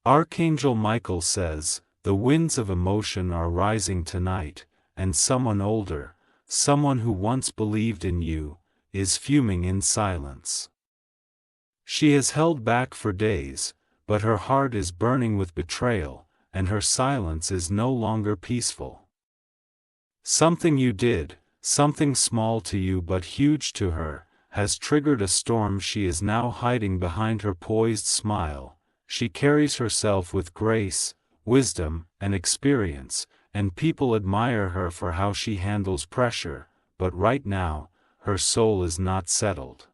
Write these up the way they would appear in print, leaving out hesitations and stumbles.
Archangel Michael says, the winds of emotion are rising tonight, and someone older, someone who once believed in you, is fuming in silence. She has held back for days, but her heart is burning with betrayal, and her silence is no longer peaceful. Something you did, something small to you but huge to her, has triggered a storm. She is now hiding behind her poised smile. She carries herself with grace, wisdom, and experience, and people admire her for how she handles pressure, but right now, her soul is not settled.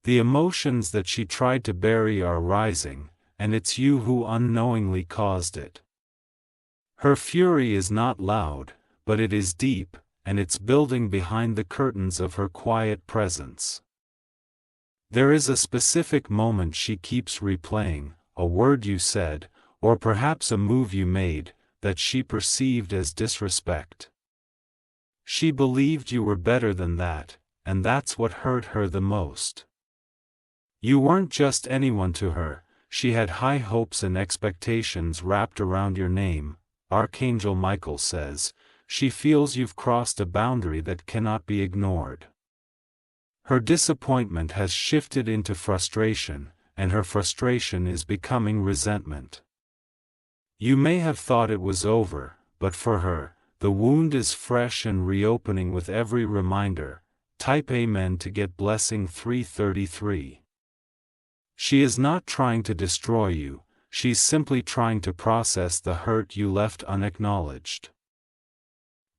The emotions that she tried to bury are rising, and it's you who unknowingly caused it. Her fury is not loud, but it is deep, and it's building behind the curtains of her quiet presence. There is a specific moment she keeps replaying, a word you said, or perhaps a move you made, that she perceived as disrespect. She believed you were better than that, and that's what hurt her the most. You weren't just anyone to her, she had high hopes and expectations wrapped around your name. Archangel Michael says, she feels you've crossed a boundary that cannot be ignored. Her disappointment has shifted into frustration, and her frustration is becoming resentment. You may have thought it was over, but for her, the wound is fresh and reopening with every reminder. Type Amen to get blessing 333. She is not trying to destroy you, she's simply trying to process the hurt you left unacknowledged.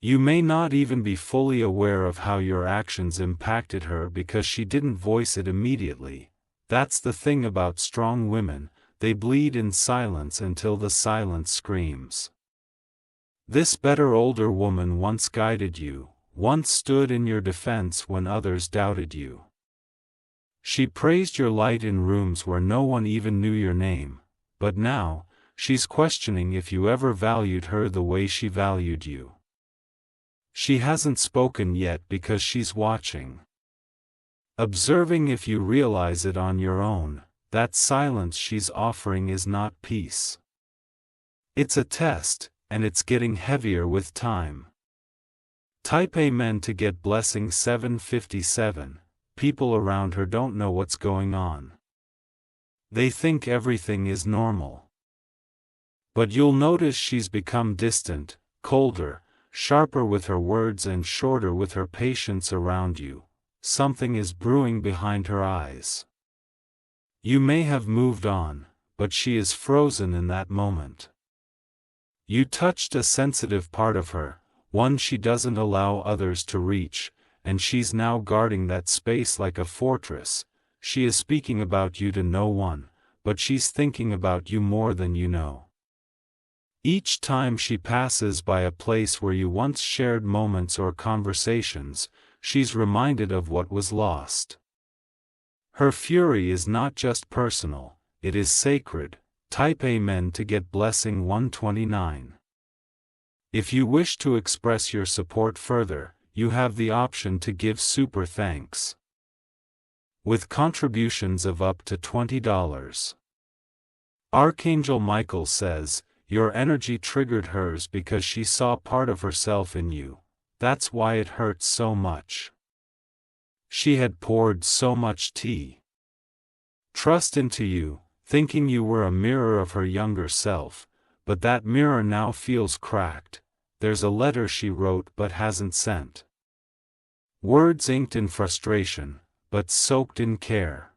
You may not even be fully aware of how your actions impacted her because she didn't voice it immediately. That's the thing about strong women, they bleed in silence until the silence screams. This better older woman once guided you, once stood in your defense when others doubted you. She praised your light in rooms where no one even knew your name, but now, she's questioning if you ever valued her the way she valued you. She hasn't spoken yet because she's watching. Observing if you realize it on your own, that silence she's offering is not peace. It's a test, and it's getting heavier with time. Type Amen to get blessing 757. People around her don't know what's going on. They think everything is normal. But you'll notice she's become distant, colder, sharper with her words and shorter with her patience around you. Something is brewing behind her eyes. You may have moved on, but she is frozen in that moment. You touched a sensitive part of her, one she doesn't allow others to reach, and she's now guarding that space like a fortress. She is speaking about you to no one, but she's thinking about you more than you know. Each time she passes by a place where you once shared moments or conversations, she's reminded of what was lost. Her fury is not just personal, it is sacred. Type Amen to get blessing 129. If you wish to express your support further, you have the option to give super thanks with contributions of up to $20. Archangel Michael says, your energy triggered hers because she saw part of herself in you. That's why it hurts so much. She had poured so much trust into you, thinking you were a mirror of her younger self, but that mirror now feels cracked. There's a letter she wrote but hasn't sent. Words inked in frustration, but soaked in care.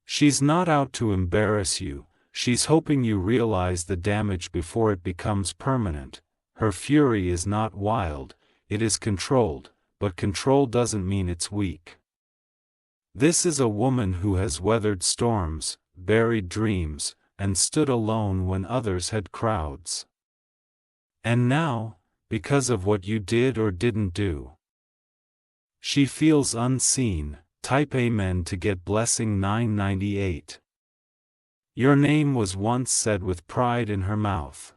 She's not out to embarrass you, she's hoping you realize the damage before it becomes permanent. Her fury is not wild, it is controlled, but control doesn't mean it's weak. This is a woman who has weathered storms, buried dreams, and stood alone when others had crowds. And now, because of what you did or didn't do, she feels unseen. Type Amen to get blessing 998. Your name was once said with pride in her mouth.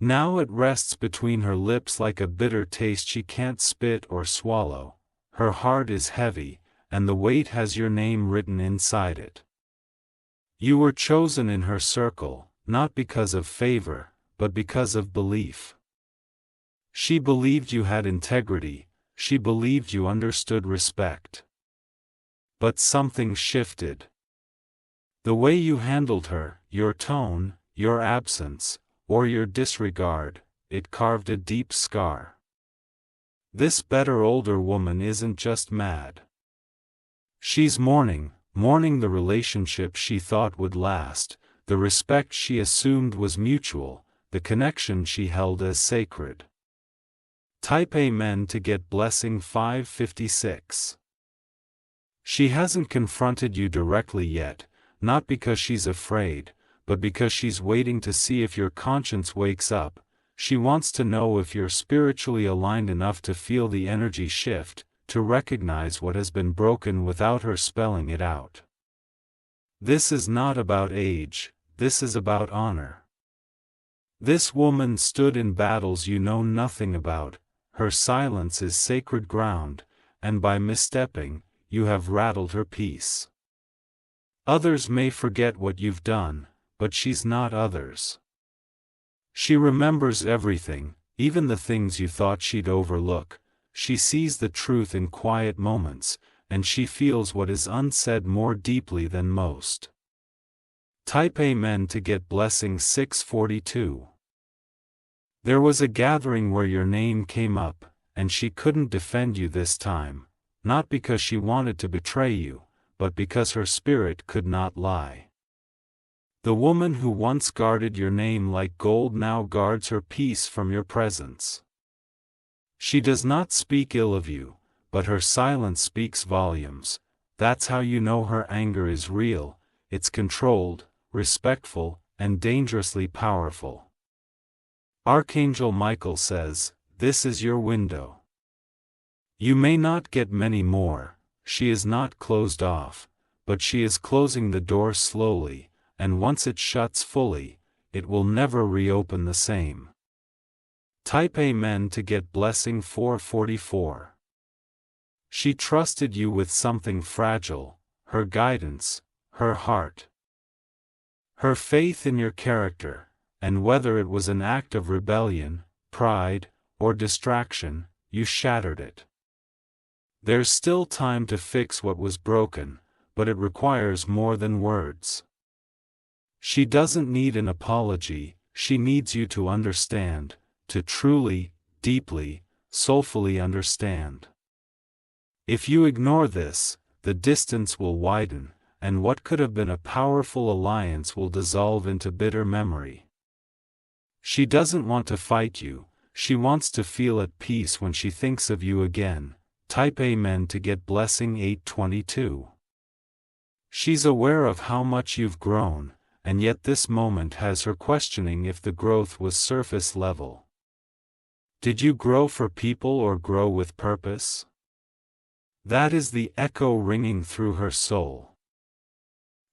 Now it rests between her lips like a bitter taste she can't spit or swallow. Her heart is heavy, and the weight has your name written inside it. You were chosen in her circle, not because of favor, but because of belief. She believed you had integrity, she believed you understood respect. But something shifted. The way you handled her, your tone, your absence, or your disregard, it carved a deep scar. This better older woman isn't just mad. She's mourning the relationship she thought would last, the respect she assumed was mutual, the connection she held as sacred. Type Amen to get blessing 556. She hasn't confronted you directly yet, not because she's afraid, but because she's waiting to see if your conscience wakes up. She wants to know if you're spiritually aligned enough to feel the energy shift, to recognize what has been broken without her spelling it out. This is not about age, this is about honor. This woman stood in battles you know nothing about, her silence is sacred ground, and by misstepping, you have rattled her peace. Others may forget what you've done, but she's not others. She remembers everything, even the things you thought she'd overlook. She sees the truth in quiet moments, and she feels what is unsaid more deeply than most. Type Amen to get blessing 642. There was a gathering where your name came up, and she couldn't defend you this time, not because she wanted to betray you, but because her spirit could not lie. The woman who once guarded your name like gold now guards her peace from your presence. She does not speak ill of you, but her silence speaks volumes. That's how you know her anger is real, it's controlled, respectful, and dangerously powerful. Archangel Michael says, "This is your window." You may not get many more, she is not closed off, but she is closing the door slowly, and once it shuts fully, it will never reopen the same. Type Amen to get blessing 444. She trusted you with something fragile, her guidance, her heart. Her faith in your character, and whether it was an act of rebellion, pride, or distraction, you shattered it. There's still time to fix what was broken, but it requires more than words. She doesn't need an apology, she needs you to understand, to truly, deeply, soulfully understand. If you ignore this, the distance will widen, and what could have been a powerful alliance will dissolve into bitter memory. She doesn't want to fight you, she wants to feel at peace when she thinks of you again. Type Amen to get blessing 822. She's aware of how much you've grown, and yet this moment has her questioning if the growth was surface level. Did you grow for people or grow with purpose? That is the echo ringing through her soul.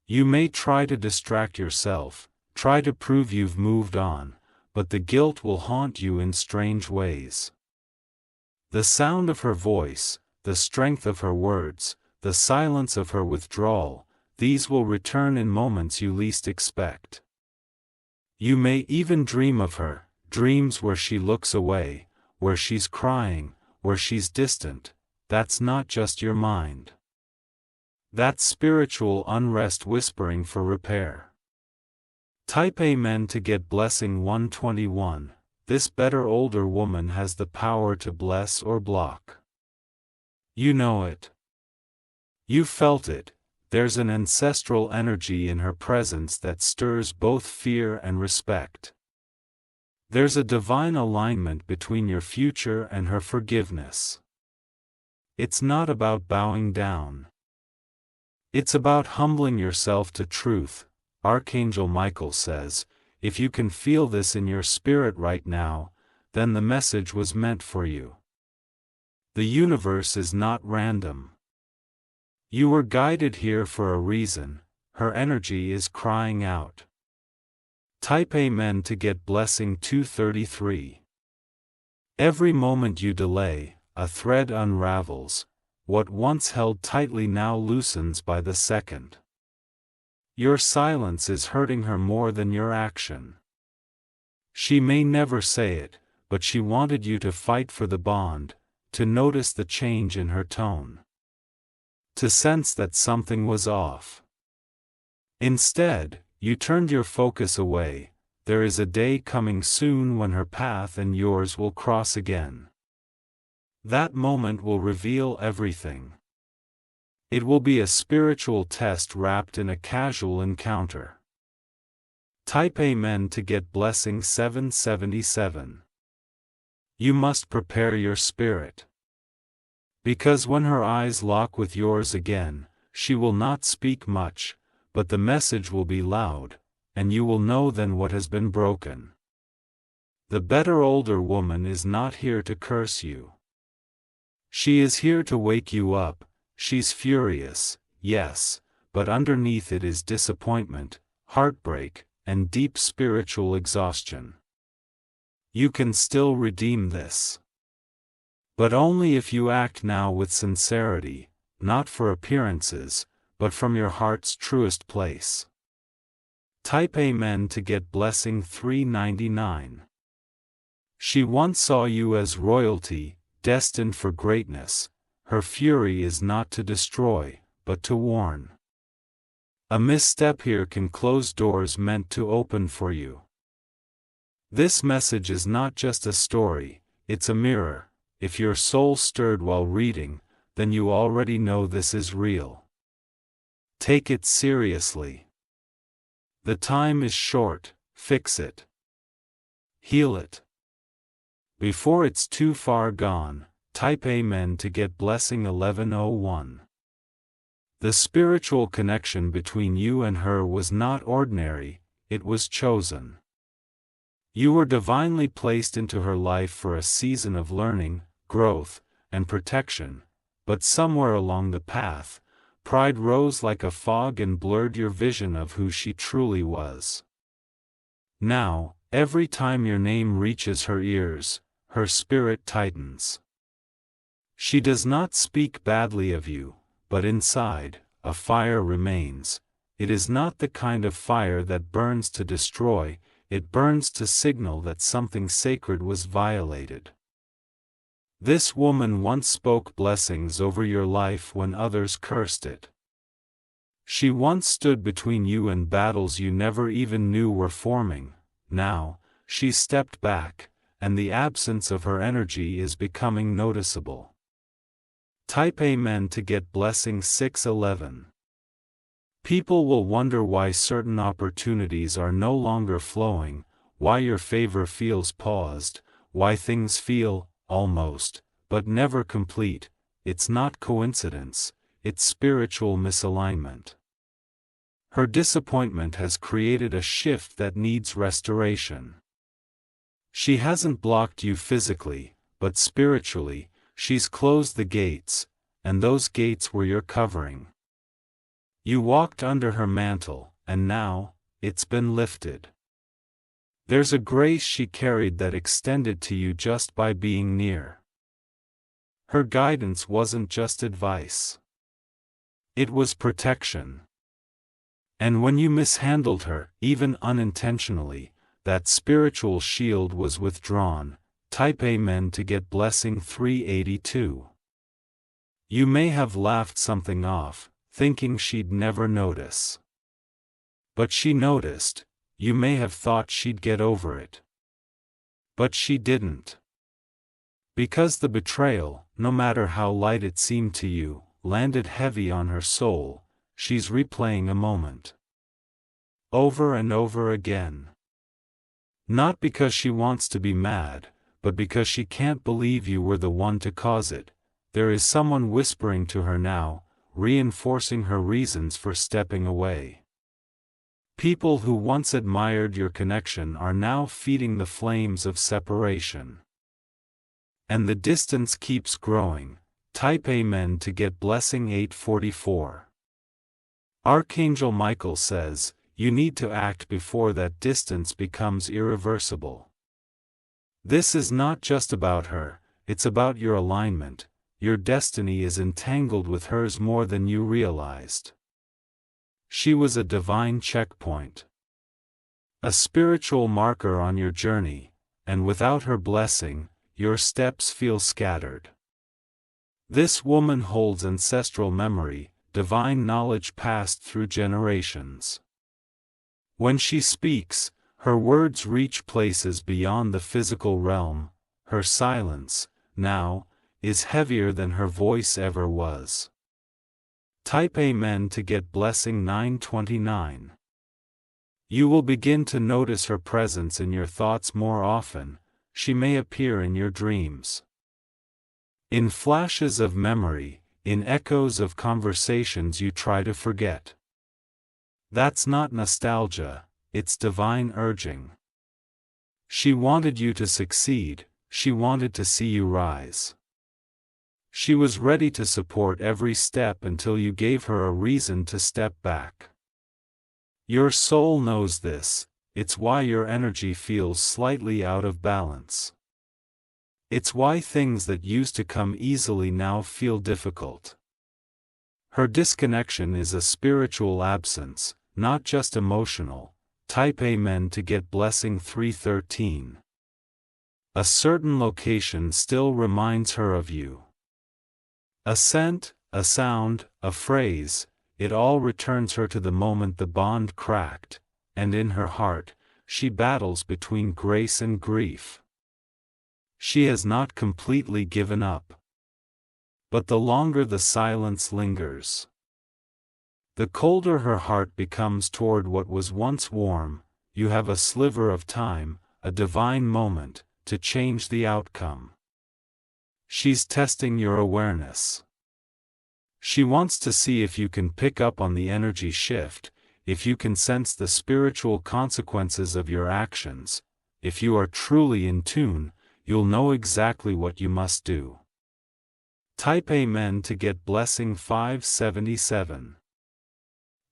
You may try to distract yourself, try to prove you've moved on, but the guilt will haunt you in strange ways. The sound of her voice, the strength of her words, the silence of her withdrawal, these will return in moments you least expect. You may even dream of her, dreams where she looks away, where she's crying, where she's distant. That's not just your mind. That's spiritual unrest whispering for repair. Type Amen to get blessing 121. This better older woman has the power to bless or block. You know it. You felt it. There's an ancestral energy in her presence that stirs both fear and respect. There's a divine alignment between your future and her forgiveness. It's not about bowing down. It's about humbling yourself to truth. Archangel Michael says, if you can feel this in your spirit right now, then the message was meant for you. The universe is not random. You were guided here for a reason, her energy is crying out. Type Amen to get blessing 233. Every moment you delay, a thread unravels, what once held tightly now loosens by the second. Your silence is hurting her more than your action. She may never say it, but she wanted you to fight for the bond, to notice the change in her tone, to sense that something was off. Instead, you turned your focus away. There is a day coming soon when her path and yours will cross again. That moment will reveal everything. It will be a spiritual test wrapped in a casual encounter. Type Amen to get blessing 777. You must prepare your spirit. Because when her eyes lock with yours again, she will not speak much, but the message will be loud, and you will know then what has been broken. The better older woman is not here to curse you. She is here to wake you up. She's furious, yes, but underneath it is disappointment, heartbreak, and deep spiritual exhaustion. You can still redeem this. But only if you act now with sincerity, not for appearances, but from your heart's truest place. Type Amen to get blessing 399. She once saw you as royalty, destined for greatness. Her fury is not to destroy, but to warn. A misstep here can close doors meant to open for you. This message is not just a story, it's a mirror. If your soul stirred while reading, then you already know this is real. Take it seriously. The time is short, fix it. Heal it. Before it's too far gone, type Amen to get blessing 1101. The spiritual connection between you and her was not ordinary, it was chosen. You were divinely placed into her life for a season of learning, growth, and protection, but somewhere along the path, pride rose like a fog and blurred your vision of who she truly was. Now, every time your name reaches her ears, her spirit tightens. She does not speak badly of you, but inside, a fire remains. It is not the kind of fire that burns to destroy, it burns to signal that something sacred was violated. This woman once spoke blessings over your life when others cursed it. She once stood between you and battles you never even knew were forming. Now, she stepped back, and the absence of her energy is becoming noticeable. Type Amen to get blessing 611. People will wonder why certain opportunities are no longer flowing, why your favor feels paused, why things feel, almost, but never complete. It's not coincidence, it's spiritual misalignment. Her disappointment has created a shift that needs restoration. She hasn't blocked you physically, but spiritually, she's closed the gates, and those gates were your covering. You walked under her mantle, and now, it's been lifted. There's a grace she carried that extended to you just by being near. Her guidance wasn't just advice. It was protection. And when you mishandled her, even unintentionally, that spiritual shield was withdrawn. Type Amen to get blessing 382. You may have laughed something off, thinking she'd never notice. But she noticed. You may have thought she'd get over it. But she didn't. Because the betrayal, no matter how light it seemed to you, landed heavy on her soul. She's replaying a moment. Over and over again. Not because she wants to be mad, but because she can't believe you were the one to cause it. There is someone whispering to her now, reinforcing her reasons for stepping away. People who once admired your connection are now feeding the flames of separation. And the distance keeps growing. Type Amen to get blessing 844. Archangel Michael says, you need to act before that distance becomes irreversible. This is not just about her, it's about your alignment. Your destiny is entangled with hers more than you realized. She was a divine checkpoint. A spiritual marker on your journey, and without her blessing, your steps feel scattered. This woman holds ancestral memory, divine knowledge passed through generations. When she speaks, her words reach places beyond the physical realm. Her silence, now, is heavier than her voice ever was. Type Amen to get blessing 929. You will begin to notice her presence in your thoughts more often. She may appear in your dreams, in flashes of memory, in echoes of conversations you try to forget. That's not nostalgia, it's divine urging. She wanted you to succeed, she wanted to see you rise. She was ready to support every step until you gave her a reason to step back. Your soul knows this, it's why your energy feels slightly out of balance. It's why things that used to come easily now feel difficult. Her disconnection is a spiritual absence, not just emotional. Type Amen to get blessing 313. A certain location still reminds her of you. A scent, a sound, a phrase, it all returns her to the moment the bond cracked, and in her heart, she battles between grace and grief. She has not completely given up. But the longer the silence lingers, the colder her heart becomes toward what was once warm. You have a sliver of time, a divine moment, to change the outcome. She's testing your awareness. She wants to see if you can pick up on the energy shift, if you can sense the spiritual consequences of your actions. If you are truly in tune, you'll know exactly what you must do. Type Amen to get blessing 577.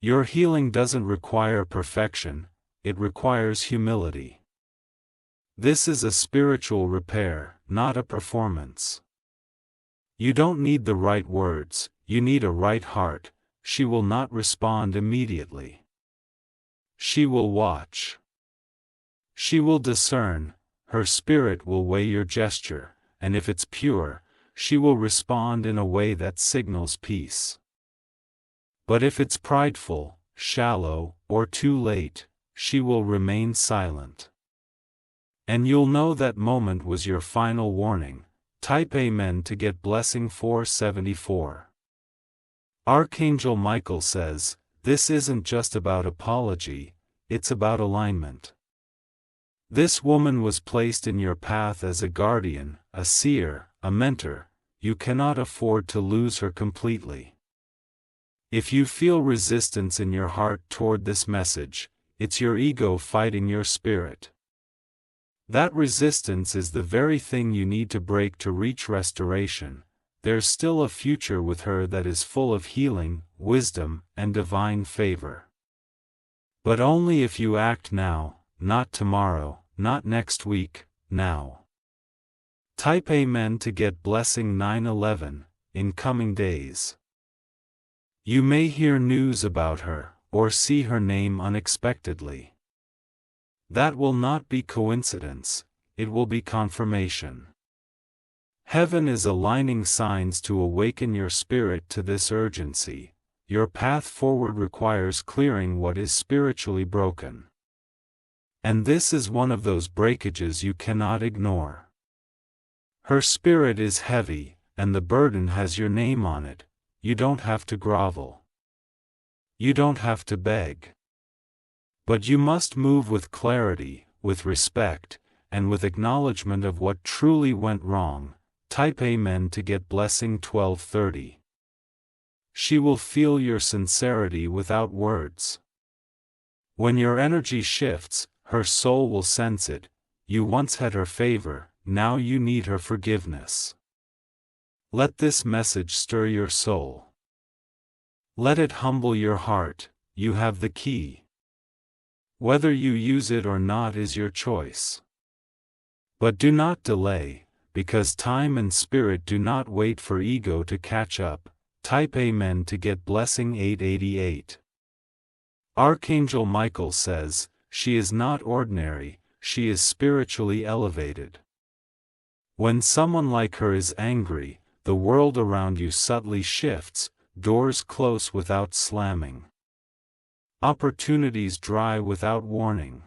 Your healing doesn't require perfection, it requires humility. This is a spiritual repair, not a performance. You don't need the right words, you need a right heart. She will not respond immediately. She will watch. She will discern, her spirit will weigh your gesture, and if it's pure, she will respond in a way that signals peace. But if it's prideful, shallow, or too late, she will remain silent. And you'll know that moment was your final warning. Type Amen to get blessing 474. Archangel Michael says, this isn't just about apology, it's about alignment. This woman was placed in your path as a guardian, a seer, a mentor. You cannot afford to lose her completely. If you feel resistance in your heart toward this message, it's your ego fighting your spirit. That resistance is the very thing you need to break to reach restoration. There's still a future with her that is full of healing, wisdom, and divine favor. But only if you act now, not tomorrow, not next week, now. Type Amen to get blessing 911, in coming days. You may hear news about her, or see her name unexpectedly. That will not be coincidence, it will be confirmation. Heaven is aligning signs to awaken your spirit to this urgency. Your path forward requires clearing what is spiritually broken. And this is one of those breakages you cannot ignore. Her spirit is heavy, and the burden has your name on it. You don't have to grovel. You don't have to beg. But you must move with clarity, with respect, and with acknowledgement of what truly went wrong. Type Amen to get blessing 1230. She will feel your sincerity without words. When your energy shifts, her soul will sense it. You once had her favor, now you need her forgiveness. Let this message stir your soul. Let it humble your heart. You have the key. Whether you use it or not is your choice. But do not delay, because time and spirit do not wait for ego to catch up. Type Amen to get blessing 888. Archangel Michael says, she is not ordinary, she is spiritually elevated. When someone like her is angry, the world around you subtly shifts, doors close without slamming. Opportunities dry without warning.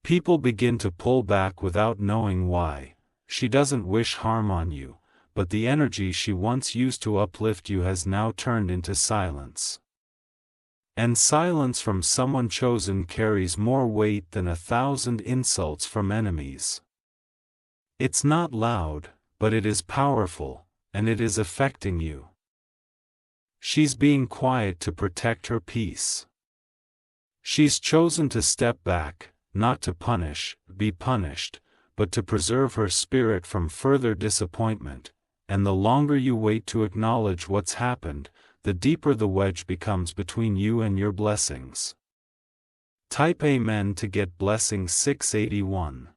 People begin to pull back without knowing why. She doesn't wish harm on you, but the energy she once used to uplift you has now turned into silence. And silence from someone chosen carries more weight than 1,000 insults from enemies. It's not loud, but it is powerful, and it is affecting you. She's being quiet to protect her peace. She's chosen to step back, not to be punished, but to preserve her spirit from further disappointment, and the longer you wait to acknowledge what's happened, the deeper the wedge becomes between you and your blessings. Type Amen to get blessing 681.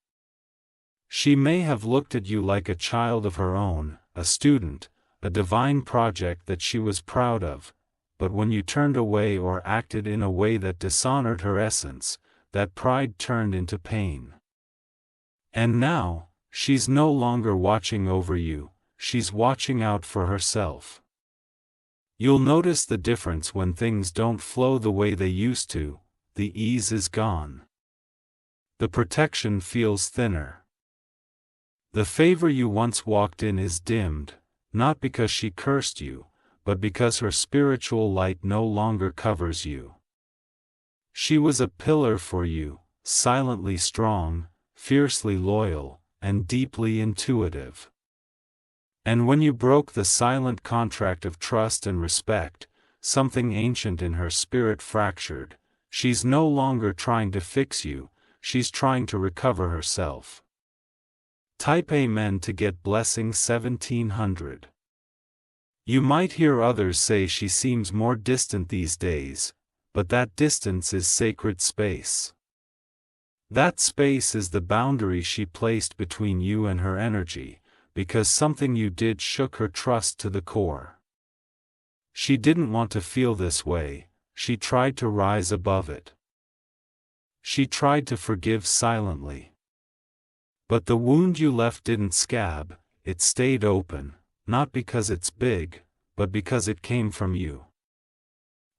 She may have looked at you like a child of her own, a student, a divine project that she was proud of, but when you turned away or acted in a way that dishonored her essence, that pride turned into pain. And now, she's no longer watching over you, she's watching out for herself. You'll notice the difference when things don't flow the way they used to, the ease is gone. The protection feels thinner. The favor you once walked in is dimmed, not because she cursed you, but because her spiritual light no longer covers you. She was a pillar for you, silently strong, fiercely loyal, and deeply intuitive. And when you broke the silent contract of trust and respect, something ancient in her spirit fractured. She's no longer trying to fix you, she's trying to recover herself. Type Amen to get blessing 1700. You might hear others say she seems more distant these days, but that distance is sacred space. That space is the boundary she placed between you and her energy, because something you did shook her trust to the core. She didn't want to feel this way, she tried to rise above it. She tried to forgive silently. But the wound you left didn't scab, it stayed open, not because it's big, but because it came from you.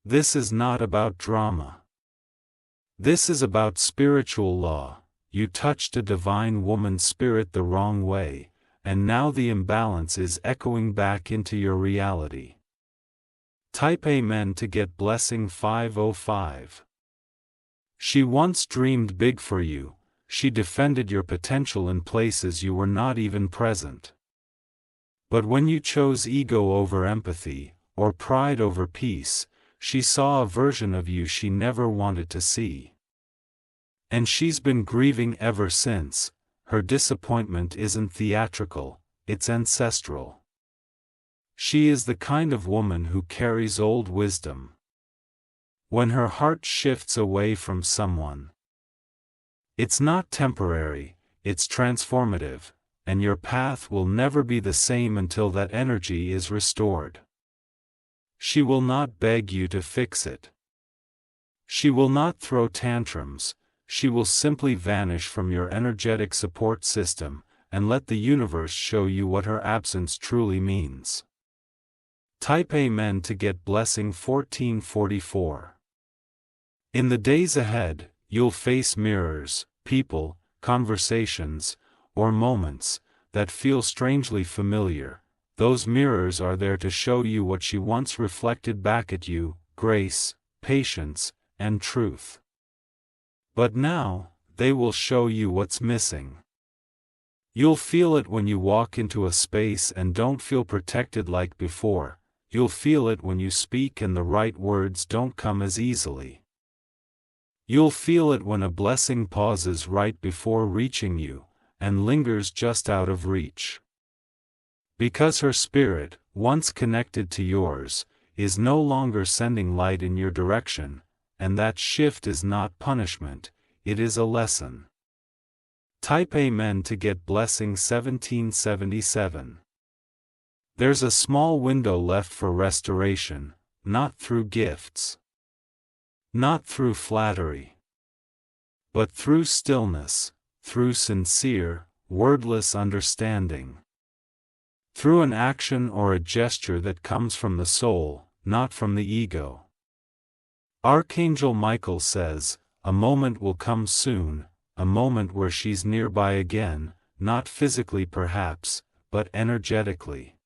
This is not about drama. This is about spiritual law. You touched a divine woman's spirit the wrong way, and now the imbalance is echoing back into your reality. Type Amen to get blessing 505. She once dreamed big for you, she defended your potential in places you were not even present. But when you chose ego over empathy, or pride over peace, she saw a version of you she never wanted to see. And she's been grieving ever since. Her disappointment isn't theatrical, it's ancestral. She is the kind of woman who carries old wisdom. When her heart shifts away from someone, it's not temporary, it's transformative, and your path will never be the same until that energy is restored. She will not beg you to fix it. She will not throw tantrums. She will simply vanish from your energetic support system, and let the universe show you what her absence truly means. Type Amen to get blessing 1444. In the days ahead, you'll face mirrors, people, conversations, or moments that feel strangely familiar. Those mirrors are there to show you what she once reflected back at you: grace, patience, and truth. But now, they will show you what's missing. You'll feel it when you walk into a space and don't feel protected like before. You'll feel it when you speak and the right words don't come as easily. You'll feel it when a blessing pauses right before reaching you, and lingers just out of reach. Because her spirit, once connected to yours, is no longer sending light in your direction, and that shift is not punishment, it is a lesson. Type Amen to get blessing 1777. There's a small window left for restoration, not through gifts, Not through flattery, but through stillness, through sincere, wordless understanding. Through an action or a gesture that comes from the soul, not from the ego. Archangel Michael says, a moment will come soon, a moment where she's nearby again, not physically perhaps, but energetically.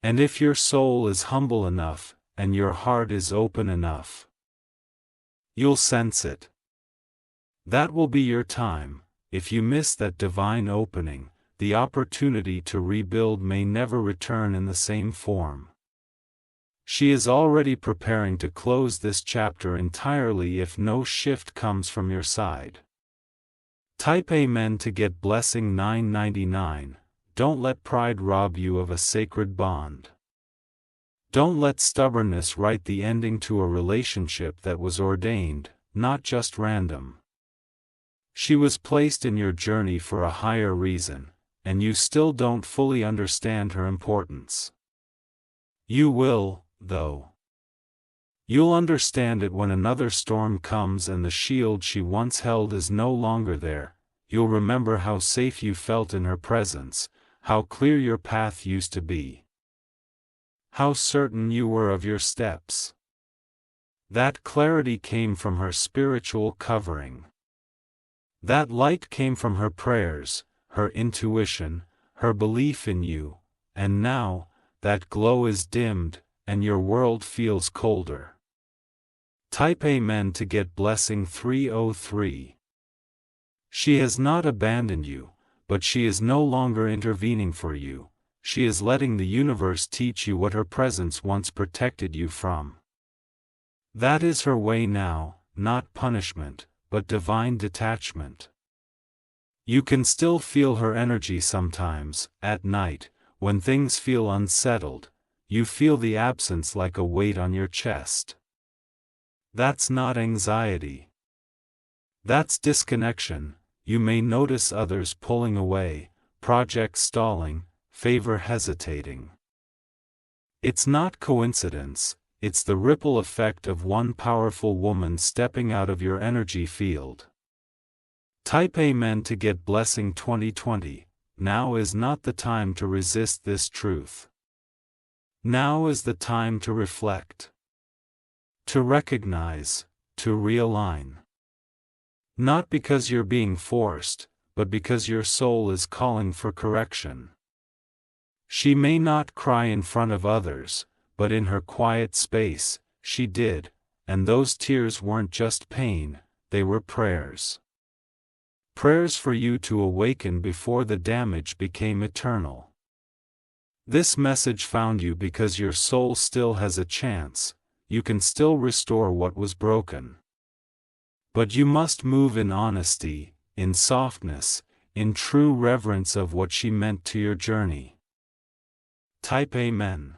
And if your soul is humble enough, and your heart is open enough, you'll sense it. That will be your time. If you miss that divine opening, the opportunity to rebuild may never return in the same form. She is already preparing to close this chapter entirely if no shift comes from your side. Type Amen to get blessing 999. Don't let pride rob you of a sacred bond. Don't let stubbornness write the ending to a relationship that was ordained, not just random. She was placed in your journey for a higher reason, and you still don't fully understand her importance. You will, though. You'll understand it when another storm comes and the shield she once held is no longer there. You'll remember how safe you felt in her presence, how clear your path used to be, how certain you were of your steps. That clarity came from her spiritual covering. That light came from her prayers, her intuition, her belief in you, and now, that glow is dimmed, and your world feels colder. Type Amen to get blessing 303. She has not abandoned you, but she is no longer intervening for you. She is letting the universe teach you what her presence once protected you from. That is her way now, not punishment, but divine detachment. You can still feel her energy sometimes, at night, when things feel unsettled. You feel the absence like a weight on your chest. That's not anxiety. That's disconnection. You may notice others pulling away, projects stalling, favor hesitating. It's not coincidence, it's the ripple effect of one powerful woman stepping out of your energy field. Type Amen to get blessing 2020. Now is not the time to resist this truth. Now is the time to reflect, to recognize, to realign. Not because you're being forced, but because your soul is calling for correction. She may not cry in front of others, but in her quiet space, she did, and those tears weren't just pain, they were prayers. Prayers for you to awaken before the damage became eternal. This message found you because your soul still has a chance. You can still restore what was broken. But you must move in honesty, in softness, in true reverence of what she meant to your journey. Type Amen.